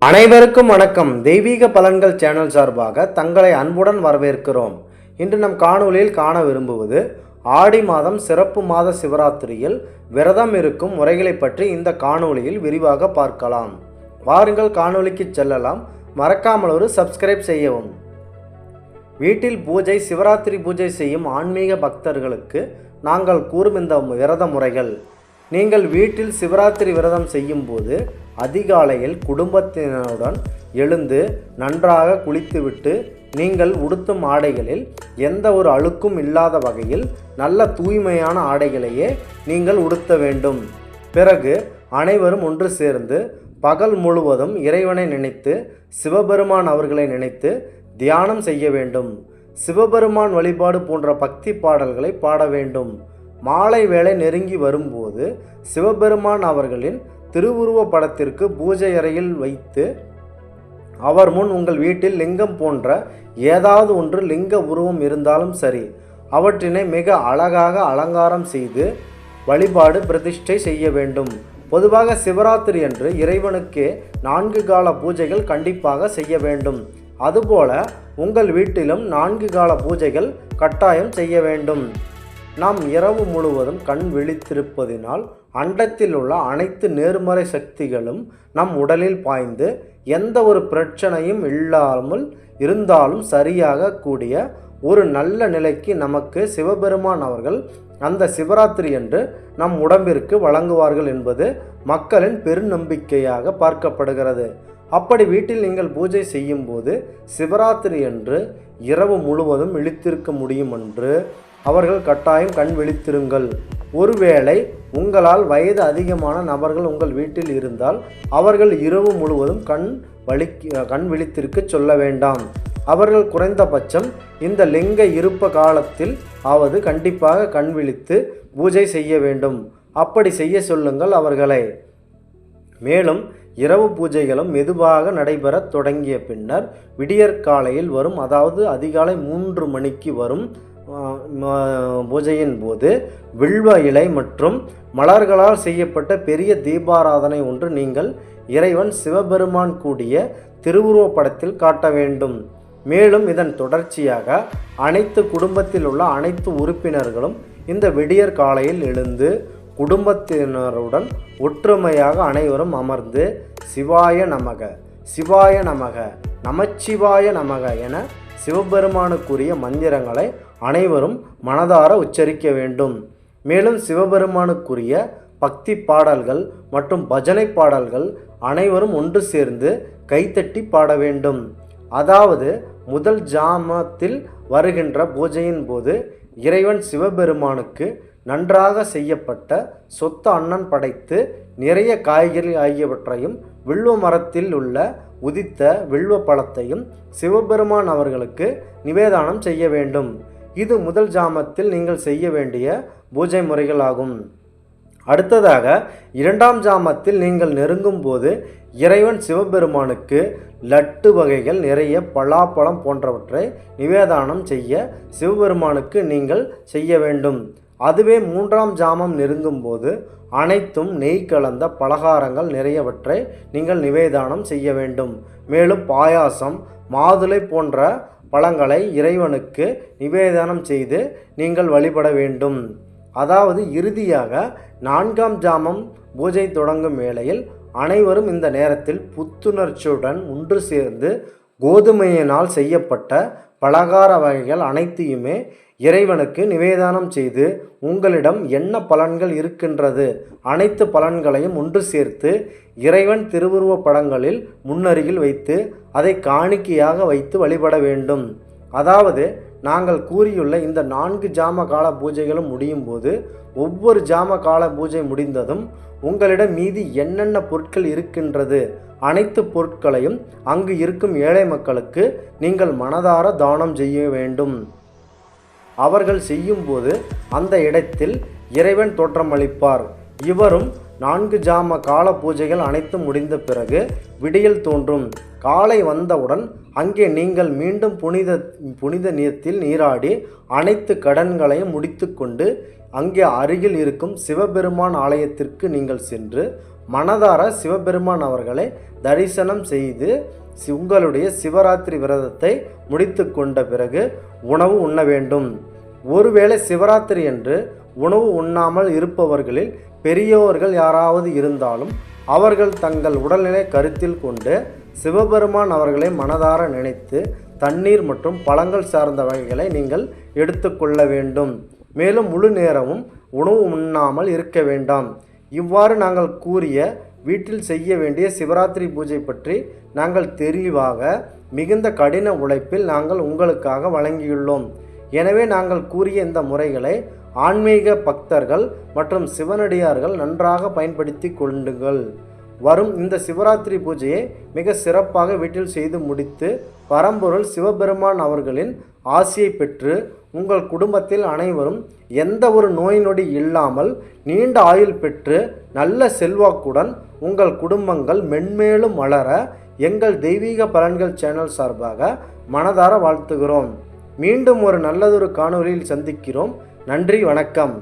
அனைவருக்கும் வணக்கம். தெய்வீக பலன்கள் சேனல் சார்பாக தங்களை அன்புடன் வரவேற்கிறோம். இன்று நம் காணொளியில் காண விரும்புவது ஆடி மாதம் சிறப்பு மாத சிவராத்திரியில் விரதம் இருக்கும் முறைகளை பற்றி இந்த காணொளியில் விரிவாக பார்க்கலாம். வாருங்கள் காணொளிக்கு செல்லலாம். மறக்காமல் ஒரு சப்ஸ்கிரைப் செய்யவும். வீட்டில் பூஜை சிவராத்திரி பூஜை செய்யும் ஆன்மீக பக்தர்களுக்கு நாங்கள் கூறும் இந்த விரத முறைகள். நீங்கள் வீட்டில் சிவராத்திரி விரதம் செய்யும் போது அதிகாலையில் குடும்பத்தினருடன் எழுந்து நன்றாக குளித்துவிட்டு நீங்கள் உடுத்தும் ஆடைகளில் எந்த ஒரு அழுக்கும் இல்லாத வகையில் நல்ல தூய்மையான ஆடைகளையே நீங்கள் உடுத்த வேண்டும். பிறகு அனைவரும் ஒன்று சேர்ந்து பகல் முழுவதும் இறைவனை நினைத்து சிவபெருமான் அவர்களை நினைத்து தியானம் செய்ய வேண்டும். சிவபெருமான் வழிபாடு போன்ற பக்தி பாடல்களை பாட வேண்டும். மாலை வேளை நெருங்கி வரும்போது சிவபெருமான் அவர்களின் திருவுருவ படத்திற்கு பூஜை அறையில் வைத்து அவர் முன் உங்கள் வீட்டில் லிங்கம் போன்ற ஏதாவது ஒன்று லிங்க உருவம் இருந்தாலும் சரி, அவற்றினை மிக அழகாக அலங்காரம் செய்து வழிபாடு பிரதிஷ்டை செய்ய வேண்டும். பொதுவாக சிவராத்திரி அன்று இறைவனுக்கே 4 கால பூஜைகள் கண்டிப்பாக செய்ய வேண்டும். அதுபோல உங்கள் வீட்டிலும் 4 கால பூஜைகள் கட்டாயம் செய்ய வேண்டும். நாம் இரவு முழுவதும் கண் விழித்திருப்பதினால் அண்டத்தில் உள்ள அனைத்து நேர்மறை சக்திகளும் நம் உடலில் பாய்ந்து எந்த ஒரு பிரச்சனையும் இல்லாமல் இருந்தாலும் சரியாக கூடிய ஒரு நல்ல நிலைக்கு நமக்கு சிவபெருமான் அவர்கள் அந்த சிவராத்திரி அன்று நம் உடம்பிற்கு வழங்குவார்கள் என்பது மக்களின் பெருநம்பிக்கையாக பார்க்கப்படுகிறது. அப்படி வீட்டில் நீங்கள் பூஜை செய்யும் போது சிவராத்திரி அன்று இரவு முழுவதும் விழித்திருக்க முடியும் என்று அவர்கள் கட்டாயம் கண் விழித்திருங்கள். ஒருவேளை உங்களால் வயது அதிகமான நபர்கள் உங்கள் வீட்டில் இருந்தால் அவர்கள் இரவு முழுவதும் கண் விழித்திருக்க சொல்ல வேண்டாம். அவர்கள் குறைந்தபட்சம் இந்த லிங்க இருப்ப காலத்தில் ஆவது கண்டிப்பாக கண் விழித்து பூஜை செய்ய வேண்டும். அப்படி செய்ய சொல்லுங்கள் அவர்களை. மேலும் இரவு பூஜைகளும் மெதுவாக நடைபெற தொடங்கிய பின்னர் விடியற்காலையில் வரும், அதாவது அதிகாலை 3 மணிக்கு வரும் பூஜையின் போது வில்வ இலை மற்றும் மலர்களால் செய்யப்பட்ட பெரிய தீபாராதனை ஒன்று நீங்கள் இறைவன் சிவபெருமான் கூடிய திருவுருவ படத்தில் காட்ட வேண்டும். மேலும் இதன் தொடர்ச்சியாக அனைத்து குடும்பத்தில் உள்ள அனைத்து உறுப்பினர்களும் இந்த விடியற் காலையில் எழுந்து குடும்பத்தினருடன் ஒற்றுமையாக அனைவரும் அமர்ந்து சிவாய நமக, சிவாய நமக, நமச்சிவாய நமக என சிவபெருமானுக்குரிய மந்திரங்களை அனைவரும் மனதார உச்சரிக்க வேண்டும். மேலும் சிவபெருமானுக்குரிய பக்தி பாடல்கள் மற்றும் பஜனை பாடல்கள் அனைவரும் ஒன்று சேர்ந்து கைத்தட்டி பாட வேண்டும். அதாவது முதல் ஜாமத்தில் வருகின்ற பூஜையின் போது இறைவன் சிவபெருமானுக்கு நன்றாக செய்யப்பட்ட சொத்த அன்னம் படைத்து நிறைய காய்கறி ஆகியவற்றையும் வில்வ மரத்தில் உள்ள உதித்த வில்வ பழத்தையும் சிவபெருமான் அவர்களுக்கு நிவேதானம் செய்ய வேண்டும். இது முதல் ஜாமத்தில் நீங்கள் செய்ய வேண்டிய பூஜை முறைகளாகும். அடுத்ததாக 2ஆம் ஜாமத்தில் நீங்கள் நெருங்கும் போது இறைவன் சிவபெருமானுக்கு லட்டு வகைகள் நிறைய பலாப்பழம் போன்றவற்றை நிவேதானம் செய்ய சிவபெருமானுக்கு நீங்கள் செய்ய வேண்டும். அதுவே 3ஆம் ஜாமம் நெருங்கும் போது அனைத்தும் நெய் கலந்த பலகாரங்கள் நிறையவற்றை நீங்கள் நிவேதானம் செய்ய வேண்டும். மேலும் பாயாசம், மாதுளை போன்ற பழங்களை இறைவனுக்கு நிவேதனம் செய்து நீங்கள் வழிபட வேண்டும். அதாவது இறுதியாக 4ஆம் ஜாமம் பூஜை தொடங்கும் வேளையில் அனைவரும் இந்த நேரத்தில் புத்துணர்ச்சியுடன் ஒன்று சேர்ந்து கோதுமையினால் செய்யப்பட்ட பலகார வகைகள் அனைத்தையுமே இறைவனுக்கு நிவேதானம் செய்து உங்களிடம் என்ன பலன்கள் இருக்கின்றது அனைத்து பலன்களையும் ஒன்று சேர்த்து இறைவன் திருவுருவ படங்களில் முன்னருகில் வைத்து அதை காணிக்கையாக வைத்து வழிபட வேண்டும். அதாவது நாங்கள் கூறியுள்ள இந்த 4 ஜாம கால பூஜைகளும் முடியும் போது ஒவ்வொரு ஜாம கால பூஜை முடிந்ததும் உங்களிடம் மீதி என்னென்ன பொருட்கள் இருக்கின்றது அனைத்து பொருட்களையும் அங்கு இருக்கும் ஏழை மக்களுக்கு நீங்கள் மனதார தானம் செய்ய வேண்டும். அவர்கள் செய்யும்போது அந்த இடத்தில் இறைவன் தோற்றமளிப்பார். இவரும் 4 ஜாம கால பூஜைகள் அனைத்தும் முடிந்த பிறகு விடியல் தோன்றும். காலை வந்தவுடன் அங்கே நீங்கள் மீண்டும் புனித நீர்த்தில் நீராடி அனைத்து கடன்களையும் முடித்து கொண்டு அங்கே அருகில் இருக்கும் சிவபெருமான் ஆலயத்திற்கு நீங்கள் சென்று மனதார சிவபெருமான் அவர்களை தரிசனம் செய்து உங்களுடைய சிவராத்திரி விரதத்தை முடித்து கொண்ட பிறகு உணவு உண்ண வேண்டும். ஒருவேளை சிவராத்திரி என்று உணவு உண்ணாமல் இருப்பவர்களில் பெரியோர்கள் யாராவது இருந்தாலும் அவர்கள் தங்கள் உடல்நிலை கருத்தில் கொண்டு சிவபெருமான் அவர்களை மனதார நினைத்து தண்ணீர் மற்றும் பழங்கள் சார்ந்த வகைகளை நீங்கள் எடுத்துக்கொள்ள வேண்டும். மேலும் முழு நேரமும் உணவு உண்ணாமல் இருக்க வேண்டாம். இவ்வாறு நாங்கள் கூறிய வீட்டில் செய்ய வேண்டிய சிவராத்திரி பூஜை பற்றி நாங்கள் தெளிவாக மிகுந்த கடின உழைப்பில் நாங்கள் உங்களுக்காக வழங்கியுள்ளோம். எனவே நாங்கள் கூறிய இந்த முறைகளை ஆன்மீக பக்தர்கள் மற்றும் சிவனடியார்கள் நன்றாக பயன்படுத்தி கொள்ளுங்கள். வரும் இந்த சிவராத்திரி பூஜையை மிக சிறப்பாக வீட்டில் செய்து முடித்து பரம்பொருள் சிவபெருமான் அவர்களின் ஆசியை பெற்று உங்கள் குடும்பத்தில் அனைவரும் எந்த ஒரு நோய் நொடி இல்லாமல் நீண்ட ஆயுள் பெற்று நல்ல செல்வாக்குடன் உங்கள் குடும்பங்கள் மென்மேலும் வளர எங்கள் தெய்வீக பலன்கள் சேனல் சார்பாக மனதார வாழ்த்துகிறோம். மீண்டும் ஒரு நல்லதொரு காணொளியில் சந்திக்கிறோம். நன்றி, வணக்கம்.